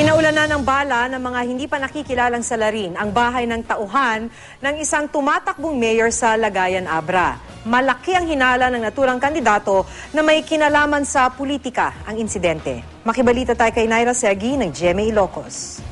Pinaulanan ng bala ng mga hindi pa nakikilalang salarin ang bahay ng tauhan ng isang tumatakbong mayor sa Lagayan, Abra. Malaki ang hinala ng naturang kandidato na may kinalaman sa politika ang insidente. Makibalita tayo kay Naira Segi ng GMA Ilocos.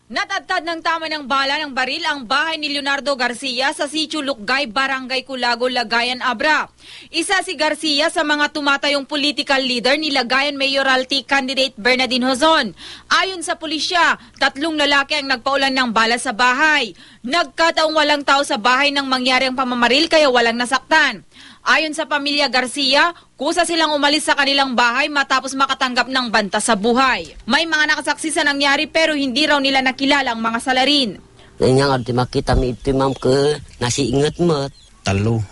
Natatad ng tama ng bala ng baril ang bahay ni Leonardo Garcia sa Sitio Lukgay, Barangay Culago, Lagayan, Abra. Isa si Garcia sa mga tumatayong political leader ni Lagayan Mayoralty candidate Bernardine Hozon. Ayon sa pulisya, 3 lalaki ang nagpaulan ng bala sa bahay. Nagkataong walang tao sa bahay nang mangyari ang pamamaril kaya walang nasaktan. Ayon sa pamilya Garcia, kusa silang umalis sa kanilang bahay matapos makatanggap ng banta sa buhay. May mga nakasaksi sa nangyari pero hindi raw nila nakilala ang mga salarin. Yang arti makita mi itu mam ke nasi inget mat. Talo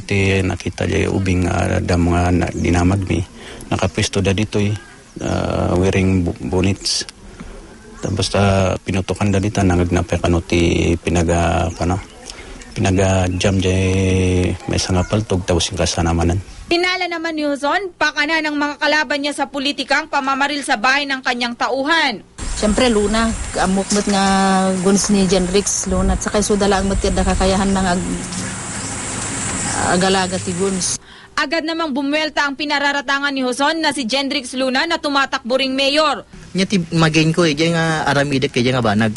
ti nakita jay ubing ada mga dinamag mi. Nakapwesto da ditoy wearing bonnets. Tapos pinutukan da dita nangagnapay kano ti pinaga-jam jay may sangapaltog tapos yung kasanamanan. Tinala naman ni Hozon, pakana ng mga kalaban niya sa politikang pamamaril sa bahay ng kanyang tauhan. Siyempre, Luna, amukmot nga guns ni Jenrix, Luna, at sakay sudala ang matid na kakayahan ng agalaga ti guns. Agad namang bumuelta ang pinararatangan ni Hozon na si Jenrix Luna na tumatakbo ring mayor. Nya ti magain ko diyan nga aramidek kay nga banag.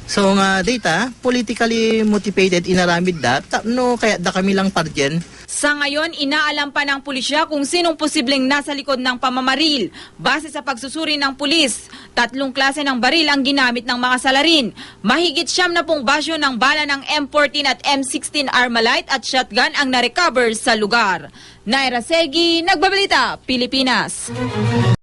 So nga data politically motivated inaramid da no kaya da kami lang parjen. Sa ngayon, inaalam pa ng pulisya kung sinong posibleng nasa likod ng pamamaril. Base sa pagsusuri ng pulis, 3 klase ng baril ang ginamit ng mga salarin. Mahigit 70 basyo ng bala ng M14 at M16 Armalite at shotgun ang narecover sa lugar. Naira Segi, Nagbabalita, Pilipinas.